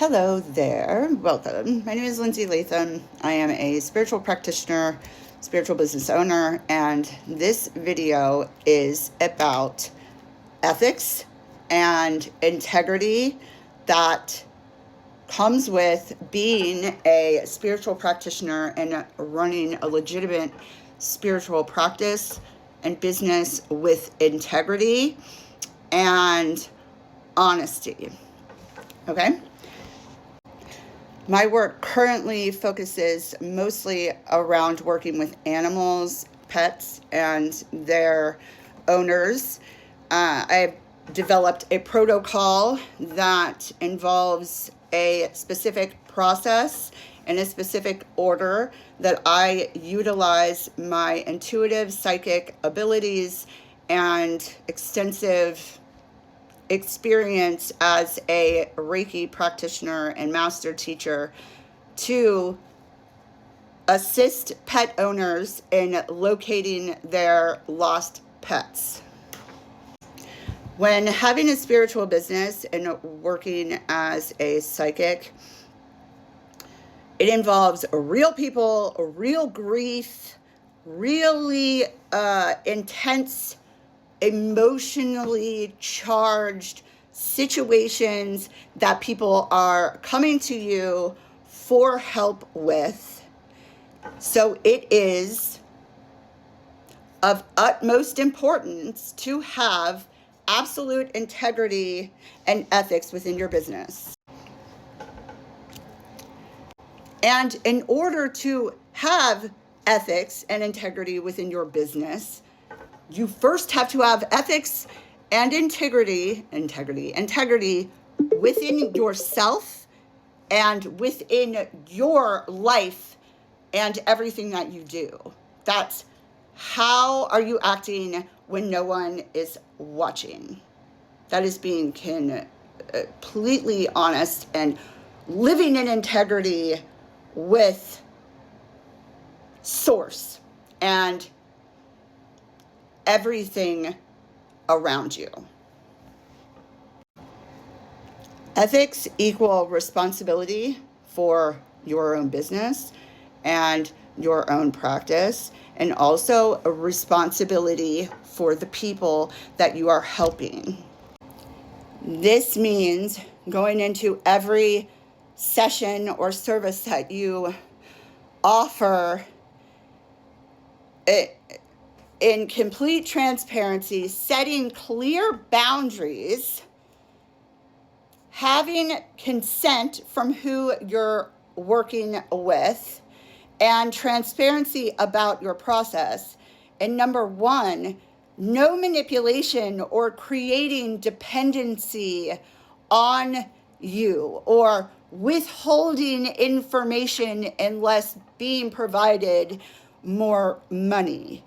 Hello there. Welcome. My name is Lindsey Latham. I am a spiritual practitioner, spiritual business owner, and this video is about ethics and integrity that comes with being a spiritual practitioner and running a legitimate spiritual practice and business with integrity and honesty. Okay? My work currently focuses mostly around working with animals, pets, and their owners. I've developed a protocol that involves a specific process and a specific order that I utilize my intuitive psychic abilities and extensive experience as a Reiki practitioner and master teacher to assist pet owners in locating their lost pets. When having a spiritual business and working as a psychic, it involves real people, real grief, really intense, emotionally charged situations that people are coming to you for help with. So it is of utmost importance to have absolute integrity and ethics within your business. And in order to have ethics and integrity within your business, you first have to have ethics and integrity within yourself and within your life and everything that you do. That's how are you acting when no one is watching. That is being completely honest and living in integrity with source and everything around you. Ethics equal responsibility for your own business and your own practice, and also a responsibility for the people that you are helping. This means going into every session or service that you offer in complete transparency, setting clear boundaries, having consent from who you're working with, and transparency about your process. And number one, no manipulation or creating dependency on you or withholding information unless being provided more money.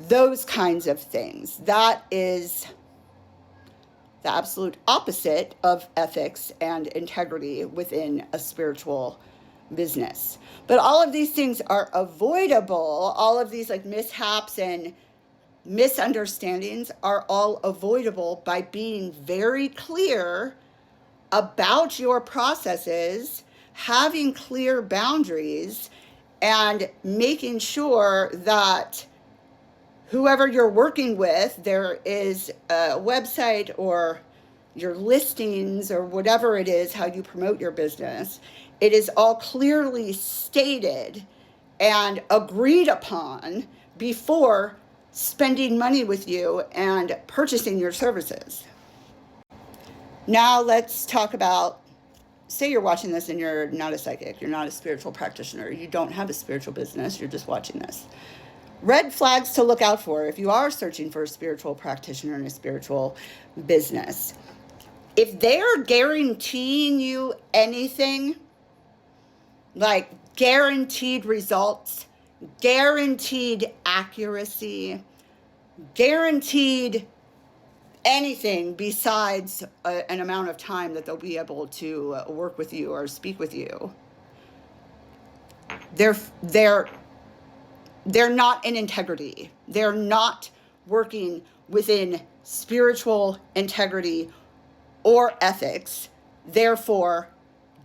Those kinds of things. That is the absolute opposite of ethics and integrity within a spiritual business. But all of these things are avoidable. All of these like mishaps and misunderstandings are all avoidable by being very clear about your processes, having clear boundaries, and making sure that whoever you're working with, there is a website or your listings or whatever it is, how you promote your business, it is all clearly stated and agreed upon before spending money with you and purchasing your services. Now let's talk about, say you're watching this and you're not a psychic, you're not a spiritual practitioner, you don't have a spiritual business, you're just watching this. Red flags to look out for if you are searching for a spiritual practitioner in a spiritual business. If they're guaranteeing you anything, like guaranteed results, guaranteed accuracy, guaranteed anything besides an amount of time that they'll be able to work with you or speak with you, they're not in integrity. They're not working within spiritual integrity or ethics. Therefore,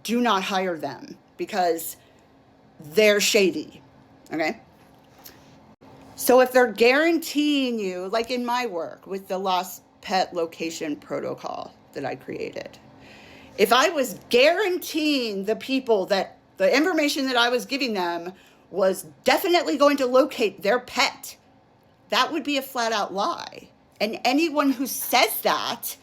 do not hire them because they're shady, okay? So if they're guaranteeing you, like in my work with the lost pet location protocol that I created, if I was guaranteeing the people that the information that I was giving them was definitely going to locate their pet, that would be a flat out lie. And anyone who says that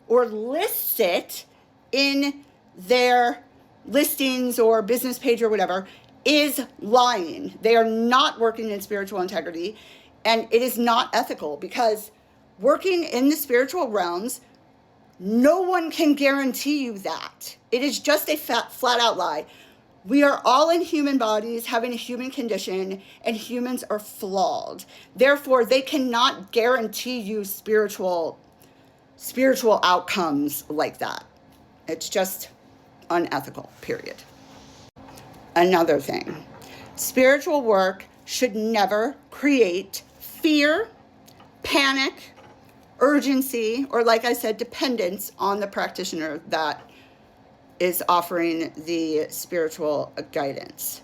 or lists it in their listings or business page or whatever is lying. They are not working in spiritual integrity, and it is not ethical, because working in the spiritual realms, no one can guarantee you that. It is just a flat out lie. We are all in human bodies having a human condition, and humans are flawed. Therefore, they cannot guarantee you spiritual outcomes like that. It's just unethical, period. Another thing, spiritual work should never create fear, panic, urgency, or, like I said, dependence on the practitioner that is offering the spiritual guidance.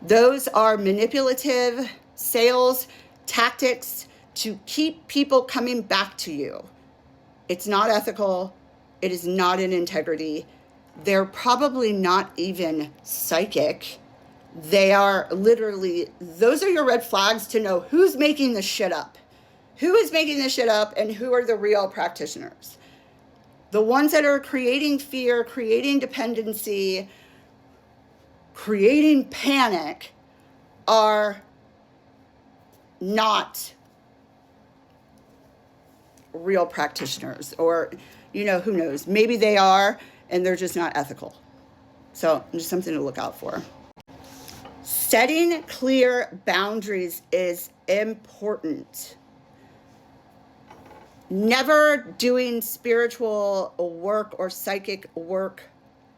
Those are manipulative sales tactics to keep people coming back to you. It's not ethical. It is not in integrity. They're probably not even psychic. They are literally, those are your red flags to know who's making this shit up. Who is making this shit up, and who are the real practitioners? The ones that are creating fear, creating dependency, creating panic are not real practitioners. Or, who knows? Maybe they are, and they're just not ethical. So just something to look out for. Setting clear boundaries is important. Never doing spiritual work or psychic work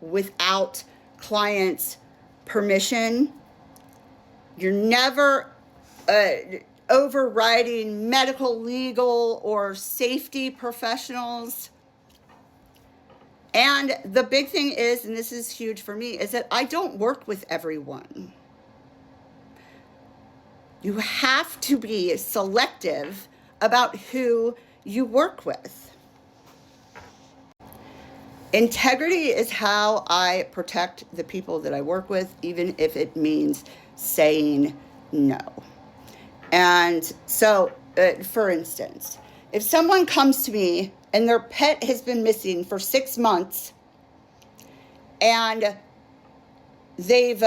without clients' permission. You're never overriding medical, legal, or safety professionals. And the big thing is, and this is huge for me, is that I don't work with everyone. You have to be selective about who you work with. Integrity is how I protect the people that I work with, even if it means saying no. And so, for instance, if someone comes to me and their pet has been missing for 6 months, and they've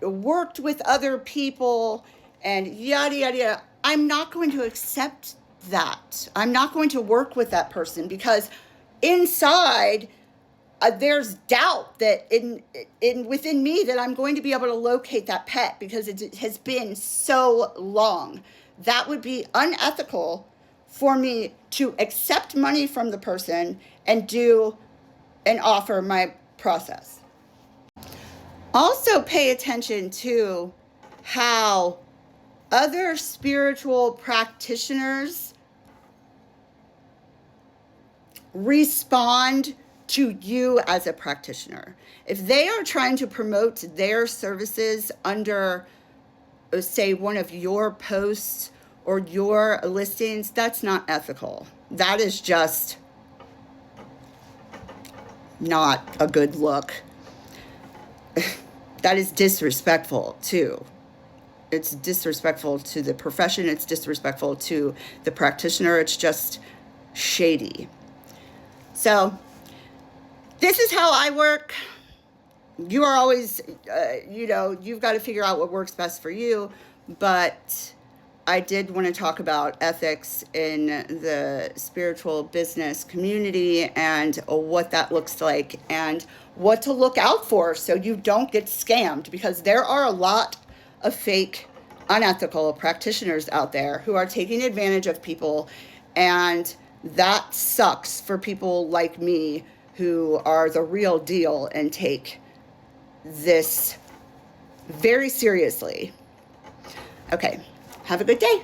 worked with other people and yada, yada, yada, I'm not going to accept that. I'm not going to work with that person, because inside there's doubt that within me that I'm going to be able to locate that pet, because it has been so long. That would be unethical for me to accept money from the person and do and offer my process. Also pay attention to how other spiritual practitioners respond to you as a practitioner. If they are trying to promote their services under, say, one of your posts or your listings, that's not ethical. That is just not a good look. That is disrespectful too. It's disrespectful to the profession. It's disrespectful to the practitioner. It's just shady. So this is how I work. You are always, you've got to figure out what works best for you. But I did want to talk about ethics in the spiritual business community and what that looks like and what to look out for so you don't get scammed, because there are a lot of fake, unethical practitioners out there who are taking advantage of people, and that sucks for people like me who are the real deal and take this very seriously. Okay, have a good day.